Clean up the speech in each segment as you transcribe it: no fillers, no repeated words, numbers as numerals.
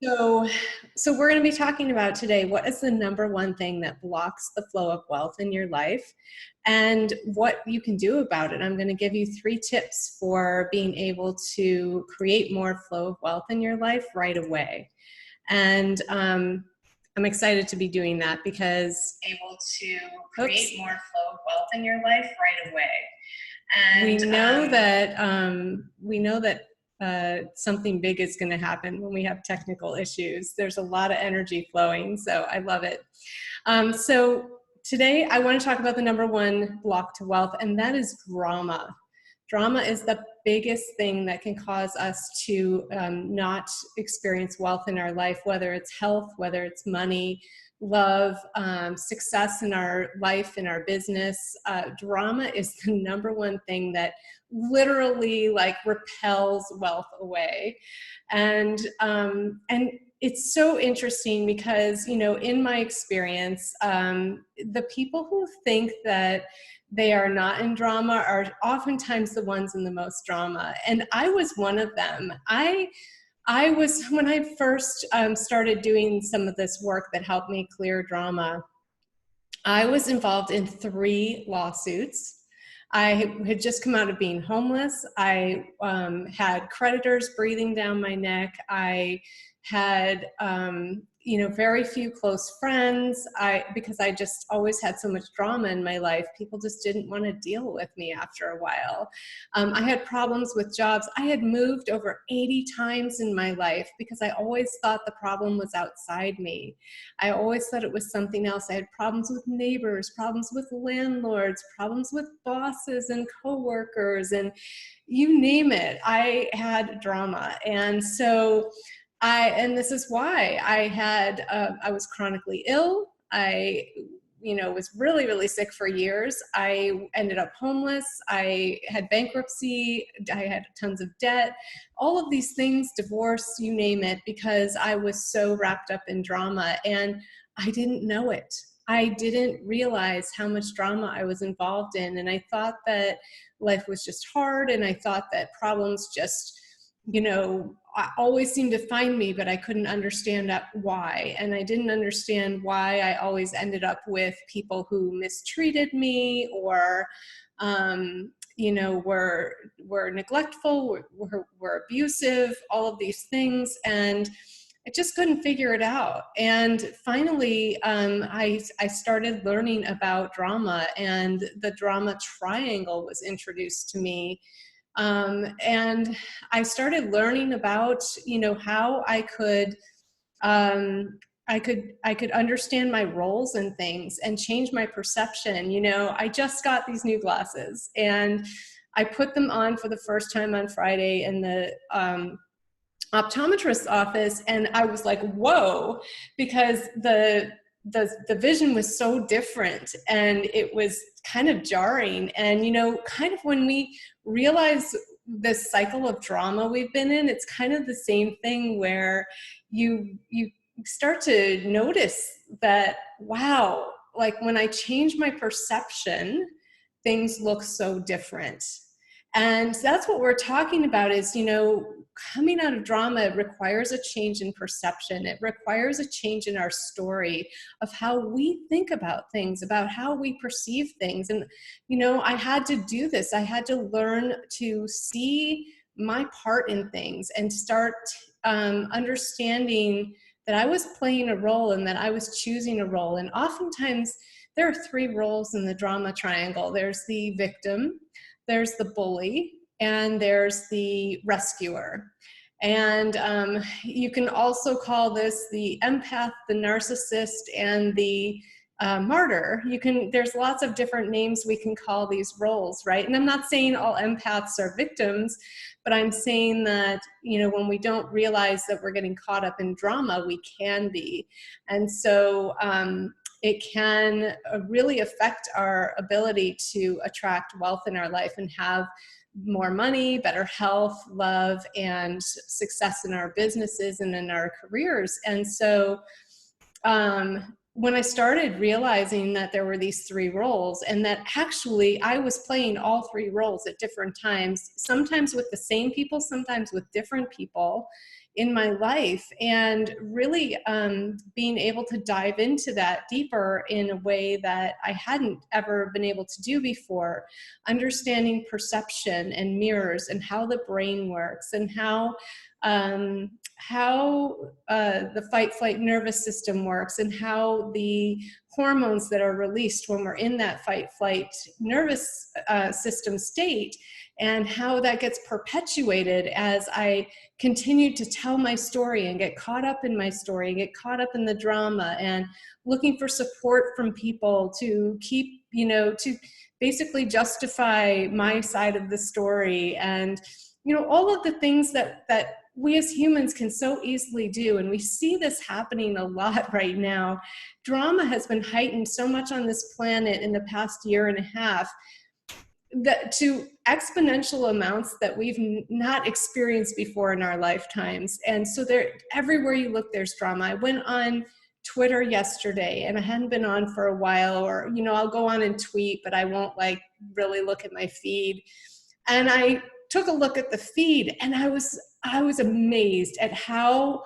So, so we're going to be talking about today, what is the number one thing that blocks the flow of wealth in your life and what you can do about it. I'm going to give you 3 tips for being able to create more flow of wealth in your life right away. And I'm excited to be doing that because Able to create more flow of wealth in your life right away. And we know that something big is going to happen when we have technical issues. There's a lot of energy flowing, so I love it. So today I want to talk about the number one block to wealth, and that is drama. Drama is the biggest thing that can cause us to not experience wealth in our life, whether it's health, whether it's money, love, success in our life, in our business. Drama is the number one thing that literally like repels wealth away. And it's so interesting because, you know, in my experience, the people who think that they are not in drama are oftentimes the ones in the most drama. And I was one of them. I was, when I first started doing some of this work that helped me clear drama, I was involved in 3 lawsuits. I had just come out of being homeless. I had creditors breathing down my neck. I had, you know, very few close friends. Because I just always had so much drama in my life, people just didn't want to deal with me after a while. I had problems with jobs. I had moved over 80 times in my life because I always thought the problem was outside me. I always thought it was something else. I had problems with neighbors, problems with landlords, problems with bosses and coworkers, and you name it. I had drama. And so and this is why I was chronically ill. I, you know, was really, really sick for years. I ended up homeless. I had bankruptcy. I had tons of debt, all of these things, divorce, you name it, because I was so wrapped up in drama and I didn't know it. I didn't realize how much drama I was involved in. And I thought that life was just hard. And I thought that problems just, you know, I always seemed to find me, but I couldn't understand why. And I didn't understand why I always ended up with people who mistreated me or, you know, were neglectful, were abusive, all of these things. And I just couldn't figure it out. And finally, I started learning about drama, and the drama triangle was introduced to me. And I started learning about, you know, how I could understand my roles and things and change my perception. You know, I just got these new glasses and I put them on for the first time on Friday in the optometrist's office, and I was like, whoa, because the vision was so different and it was kind of jarring. And, you know, kind of when we realize this cycle of drama we've been in, it's kind of the same thing where you start to notice that, wow, like when I change my perception, things look so different. And that's what we're talking about is, you know, coming out of drama requires a change in perception. It requires a change in our story of how we think about things, about how we perceive things. And, you know, I had to do this. I had to learn to see my part in things and start understanding that I was playing a role and that I was choosing a role. And oftentimes there are 3 roles in the drama triangle. There's the victim, there's the bully, and there's the rescuer. And you can also call this the empath, the narcissist, and the martyr. There's lots of different names we can call these roles, right? And I'm not saying all empaths are victims, but I'm saying that, you know, when we don't realize that we're getting caught up in drama, we can be. And so it can really affect our ability to attract wealth in our life and have more money, better health, love, and success in our businesses and in our careers. And so when I started realizing that there were these three roles, and that actually I was playing all three roles at different times, sometimes with the same people, sometimes with different people in my life, and really being able to dive into that deeper in a way that I hadn't ever been able to do before, understanding perception and mirrors and how the brain works, and how the fight flight nervous system works, and how the hormones that are released when we're in that fight flight nervous system state, and how that gets perpetuated as I continue to tell my story and get caught up in my story and get caught up in the drama, and looking for support from people to keep, to basically justify my side of the story. And all of the things that we as humans can so easily do. And we see this happening a lot right now. Drama has been heightened so much on this planet in the past year and a half, that to exponential amounts that we've not experienced before in our lifetimes. And so there, everywhere you look, there's drama. I went on Twitter yesterday, and I hadn't been on for a while, or, I'll go on and tweet, but I won't really look at my feed. And I took a look at the feed, and I was amazed at how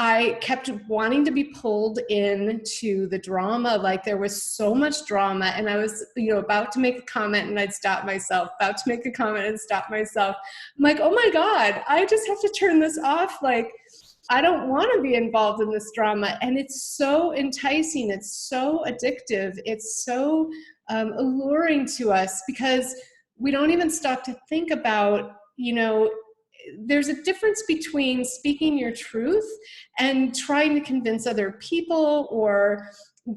I kept wanting to be pulled into the drama. Like, there was so much drama, and I was, about to make a comment, and I'd stop myself, about to make a comment and stop myself. I'm like, oh my God, I just have to turn this off. Like, I don't want to be involved in this drama. And it's so enticing. It's so addictive. It's so alluring to us, because we don't even stop to think about, there's a difference between speaking your truth and trying to convince other people, or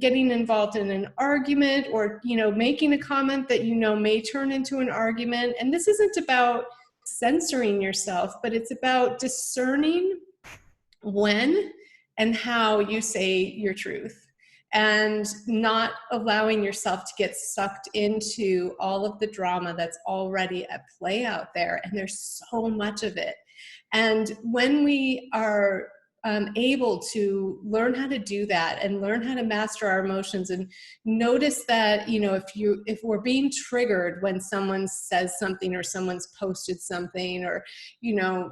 getting involved in an argument, or, making a comment that, may turn into an argument. And this isn't about censoring yourself, but it's about discerning when and how you say your truth, and not allowing yourself to get sucked into all of the drama that's already at play out there. And there's so much of it. And when we are able to learn how to do that, and learn how to master our emotions, and notice that, if we're being triggered when someone says something, or someone's posted something, or,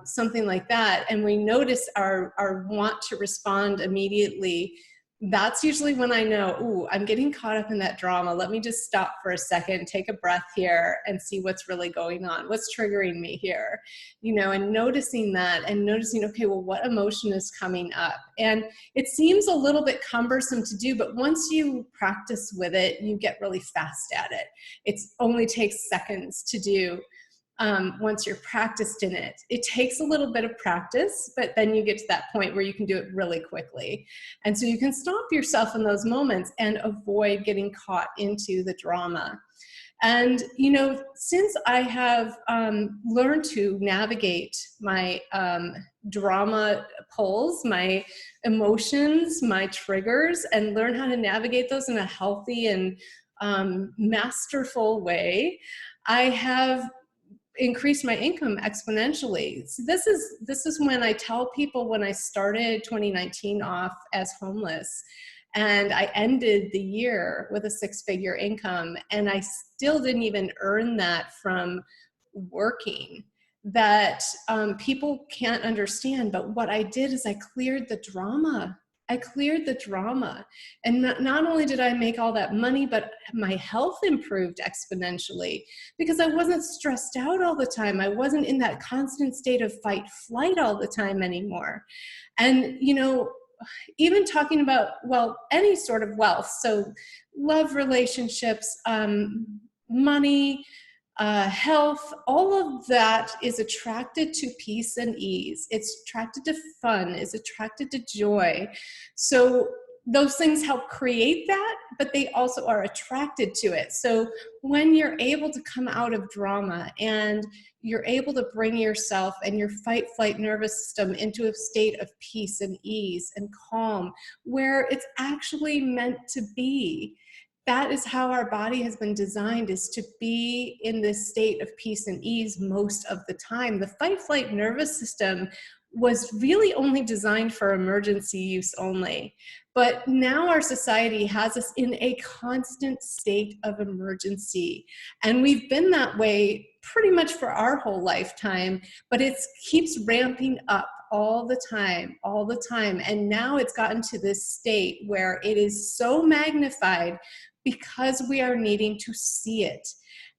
something like that, and we notice our want to respond immediately, that's usually when I know, ooh, I'm getting caught up in that drama. Let me just stop for a second, take a breath here, and see what's really going on. What's triggering me here? And noticing that, and noticing, okay, well, what emotion is coming up? And it seems a little bit cumbersome to do, but once you practice with it, you get really fast at it. It only takes seconds to do. Once you're practiced in it. It takes a little bit of practice, but then you get to that point where you can do it really quickly. And so you can stop yourself in those moments and avoid getting caught into the drama. And, since I have learned to navigate my drama pulls, my emotions, my triggers, and learn how to navigate those in a healthy and masterful way, I have increased my income exponentially. So this is when I tell people, when I started 2019 off as homeless, and I ended the year with a 6-figure income, and I still didn't even earn that from working, that people can't understand. But what I did is I cleared the drama. And not only did I make all that money, but my health improved exponentially, because I wasn't stressed out all the time. I wasn't in that constant state of fight flight all the time anymore. And, even talking about, well, any sort of wealth, so love, relationships, money, health, all of that is attracted to peace and ease. It's attracted to fun, is attracted to joy. So those things help create that, but they also are attracted to it. So when you're able to come out of drama, and you're able to bring yourself and your fight flight nervous system into a state of peace and ease and calm, where it's actually meant to be, that is how our body has been designed, is to be in this state of peace and ease most of the time. The fight flight nervous system was really only designed for emergency use only. But now our society has us in a constant state of emergency. And we've been that way pretty much for our whole lifetime, but it keeps ramping up all the time, all the time. And now it's gotten to this state where it is so magnified because we are needing to see it.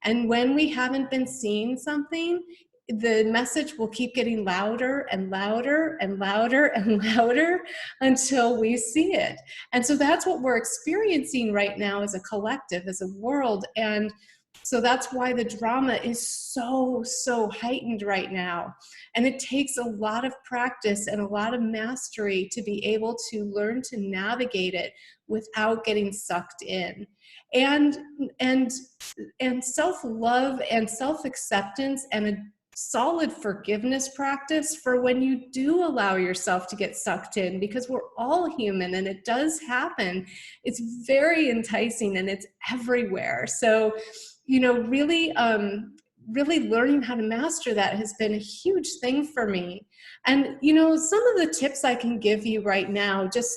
And when we haven't been seeing something, the message will keep getting louder and louder and louder and louder until we see it. And so that's what we're experiencing right now as a collective, as a world. And so that's why the drama is so heightened right now. And it takes a lot of practice and a lot of mastery to be able to learn to navigate it without getting sucked in. And self-love and self-acceptance and a solid forgiveness practice for when you do allow yourself to get sucked in, because we're all human and it does happen. It's very enticing and it's everywhere. So, really learning how to master that has been a huge thing for me. And, some of the tips I can give you right now, just,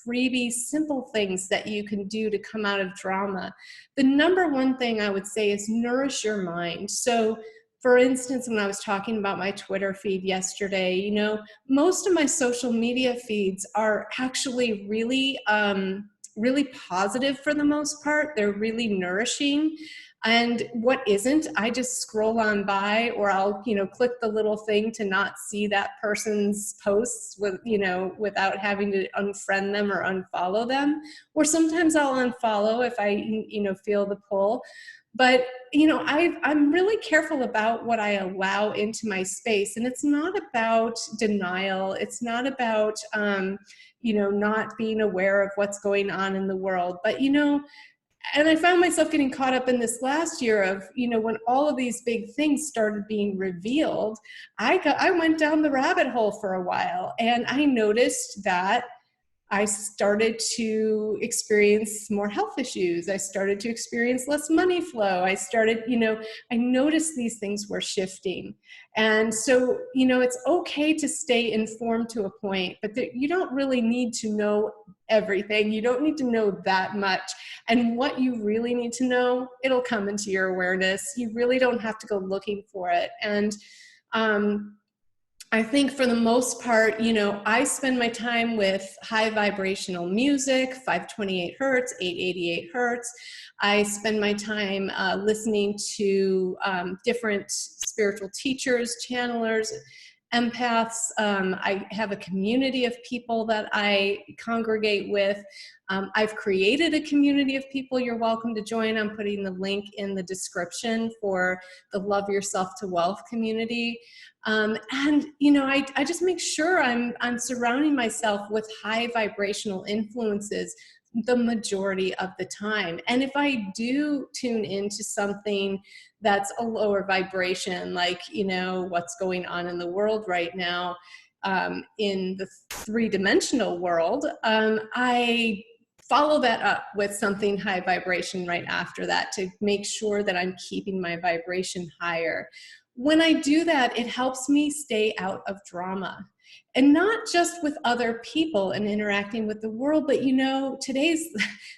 freebie, simple things that you can do to come out of drama. The number one thing I would say is nourish your mind. So, for instance, when I was talking about my Twitter feed yesterday, most of my social media feeds are actually really, really positive for the most part. They're really nourishing. And what isn't, I just scroll on by, or I'll, click the little thing to not see that person's posts without having to unfriend them or unfollow them. Or sometimes I'll unfollow if I, feel the pull. But, I'm really careful about what I allow into my space. And it's not about denial. It's not about, not being aware of what's going on in the world. But, and I found myself getting caught up in this last year of, when all of these big things started being revealed, I went down the rabbit hole for a while. And I noticed that I started to experience more health issues. I started to experience less money flow. I started, I noticed these things were shifting. And so, it's okay to stay informed to a point, but you don't really need to know everything. You don't need to know that much. And what you really need to know, it'll come into your awareness. You really don't have to go looking for it. And, I think for the most part, I spend my time with high vibrational music, 528 hertz, 888 hertz. I spend my time listening to different spiritual teachers, channelers, empaths. I have a community of people that I congregate with. I've created a community of people you're welcome to join. I'm putting the link in the description for the Love Yourself to Wealth community. And, I just make sure I'm surrounding myself with high vibrational influences the majority of the time. And if I do tune into something that's a lower vibration, like, what's going on in the world right now, in the three-dimensional world, I follow that up with something high vibration right after that to make sure that I'm keeping my vibration higher. When I do that, it helps me stay out of drama. And not just with other people and interacting with the world, but today's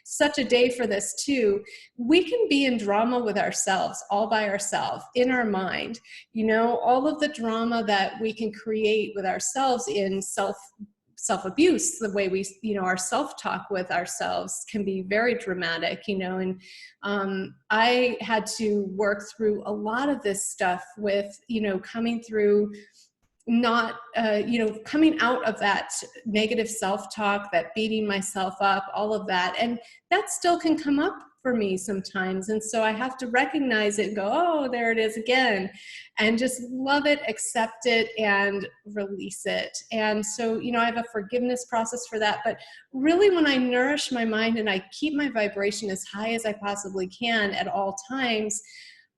such a day for this too. We can be in drama with ourselves, all by ourselves, in our mind. All of the drama that we can create with ourselves in self-abuse, the way we, our self-talk with ourselves can be very dramatic, and I had to work through a lot of this stuff with, coming through not, coming out of that negative self-talk, that beating myself up, all of that. And that still can come up for me sometimes. And so I have to recognize it and go, oh, there it is again, and just love it, accept it, and release it. And so, I have a forgiveness process for that. But really, when I nourish my mind and I keep my vibration as high as I possibly can at all times,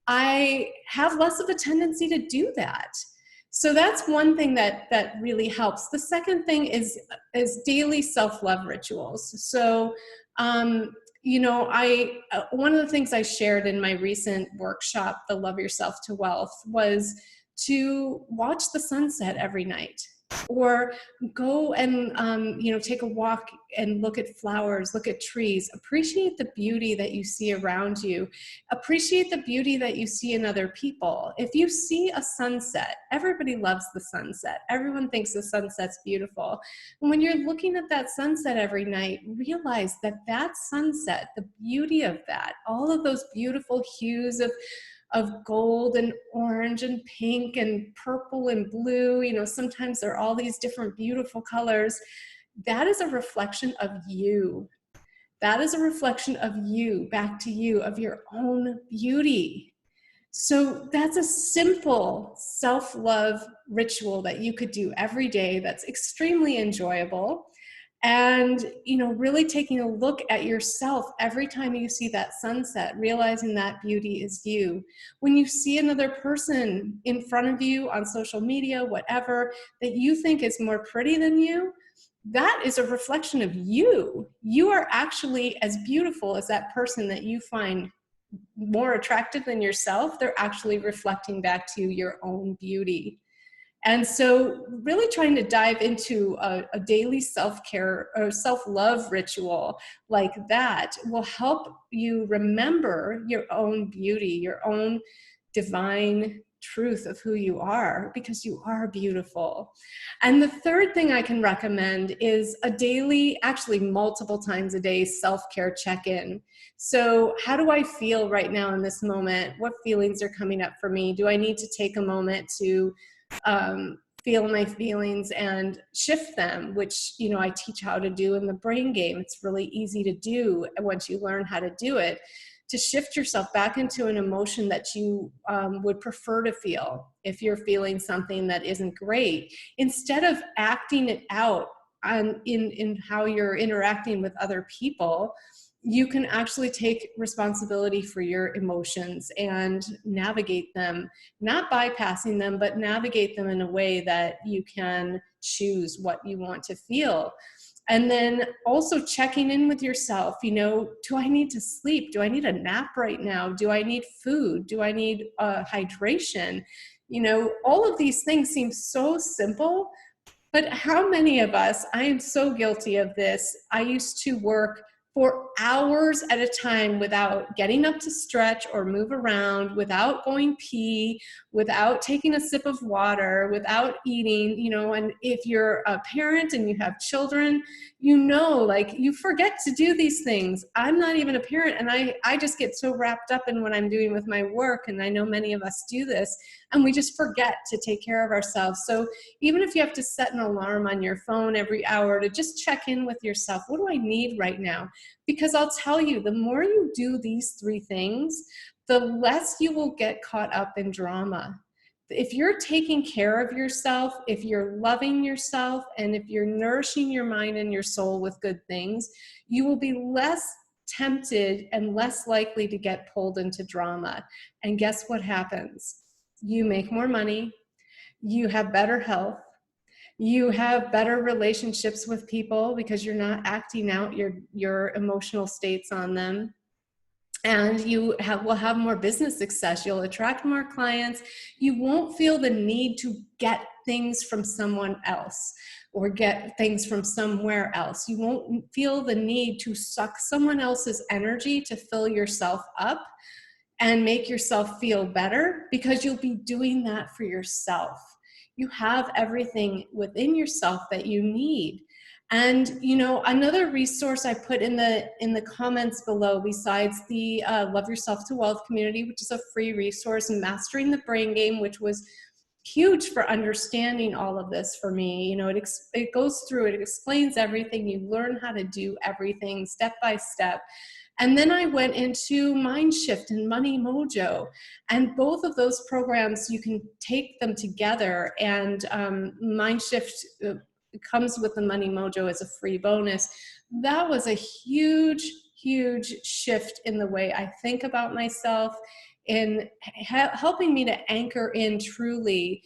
I have less of a tendency to do that. So that's one thing that really helps. The second thing is daily self-love rituals. So, one of the things I shared in my recent workshop, the Love Yourself to Wealth, was to watch the sunset every night, or go and take a walk and look at flowers, look at trees. Appreciate the beauty that you see around you. Appreciate the beauty that you see in other people. If you see a sunset, everybody loves the sunset. Everyone thinks the sunset's beautiful. And when you're looking at that sunset every night, realize that that sunset, the beauty of that, all of those beautiful hues of gold and orange and pink and purple and blue, sometimes there are all these different beautiful colors. That is a reflection of you. That is a reflection of you, back to you, of your own beauty. So that's a simple self-love ritual that you could do every day that's extremely enjoyable. And, really taking a look at yourself every time you see that sunset, realizing that beauty is you. When you see another person in front of you on social media, whatever, that you think is more pretty than you, that is a reflection of you. You are actually as beautiful as that person that you find more attractive than yourself. They're actually reflecting back to your own beauty. And so really trying to dive into a daily self-care or self-love ritual like that will help you remember your own beauty, your own divine truth of who you are, because you are beautiful. And the third thing I can recommend is a daily, actually multiple times a day, self-care check-in. So how do I feel right now in this moment? What feelings are coming up for me? Do I need to take a moment to feel my feelings and shift them, which, I teach how to do in the brain game. It's really easy to do once you learn how to do it, to shift yourself back into an emotion that you would prefer to feel if you're feeling something that isn't great, instead of acting it out in how you're interacting with other people. You can actually take responsibility for your emotions and navigate them, not bypassing them, but navigate them in a way that you can choose what you want to feel. And then also checking in with yourself, do I need to sleep? Do I need a nap right now? Do I need food? Do I need hydration? All of these things seem so simple, but how many of us, I am so guilty of this. I used to work for hours at a time without getting up to stretch or move around, without going pee, without taking a sip of water, without eating, and if you're a parent and you have children, you forget to do these things. I'm not even a parent, and I just get so wrapped up in what I'm doing with my work, and I know many of us do this, and we just forget to take care of ourselves. So even if you have to set an alarm on your phone every hour to just check in with yourself, what do I need right now? Because I'll tell you, the more you do these three things, the less you will get caught up in drama. If you're taking care of yourself, if you're loving yourself, and if you're nourishing your mind and your soul with good things, you will be less tempted and less likely to get pulled into drama. And guess what happens? You make more money, you have better health, you have better relationships with people because you're not acting out your emotional states on them. And you will have more business success. You'll attract more clients. You won't feel the need to get things from someone else or get things from somewhere else. You won't feel the need to suck someone else's energy to fill yourself up and make yourself feel better, because you'll be doing that for yourself. You have everything within yourself that you need. And another resource I put in the comments below, besides the Love Yourself to Wealth community, which is a free resource, and Mastering the Brain Game, which was huge for understanding all of this for me. It goes through, it explains everything. You learn how to do everything step by step. And then I went into MindSHIFT and Money Mojo, and both of those programs, you can take them together. And MindSHIFT comes with the Money Mojo as a free bonus. That was a huge, huge shift in the way I think about myself, in helping me to anchor in truly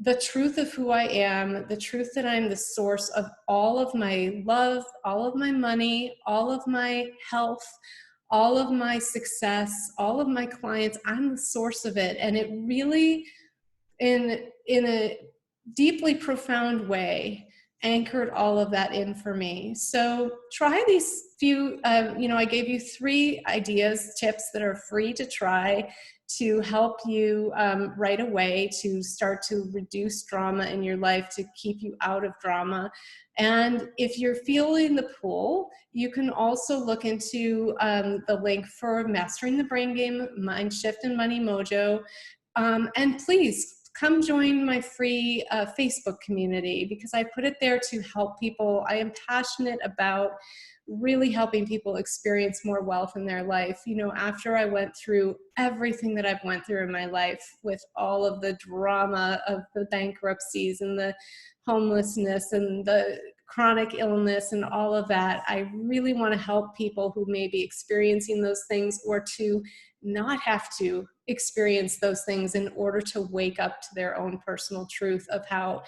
the truth of who I am, the truth that I'm the source of all of my love, all of my money, all of my health, all of my success, all of my clients. I'm the source of it. And it in a deeply profound way, anchored all of that in for me. So try these few, I gave you 3 ideas, tips that are free to try to help you right away to start to reduce drama in your life, to keep you out of drama. And if you're feeling the pull, you can also look into the link for Mastering the Brain Game, MindSHIFT and Money Mojo. And please come join my free Facebook community, because I put it there to help people. I am passionate about really helping people experience more wealth in their life. You know, after I went through everything that I've went through in my life, with all of the drama of the bankruptcies and the homelessness and the chronic illness and all of that, I really want to help people who may be experiencing those things, or to not have to experience those things, in order to wake up to their own personal truth of how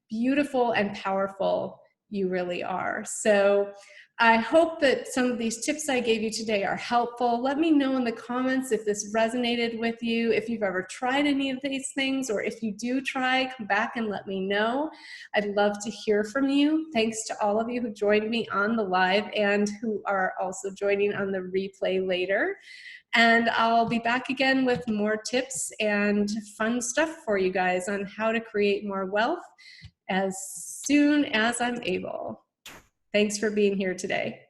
beautiful and powerful you really are. So I hope that some of these tips I gave you today are helpful. Let me know in the comments if this resonated with you, if you've ever tried any of these things, or if you do try, come back and let me know. I'd love to hear from you. Thanks to all of you who joined me on the live and who are also joining on the replay later. And I'll be back again with more tips and fun stuff for you guys on how to create more wealth as soon as I'm able. Thanks for being here today.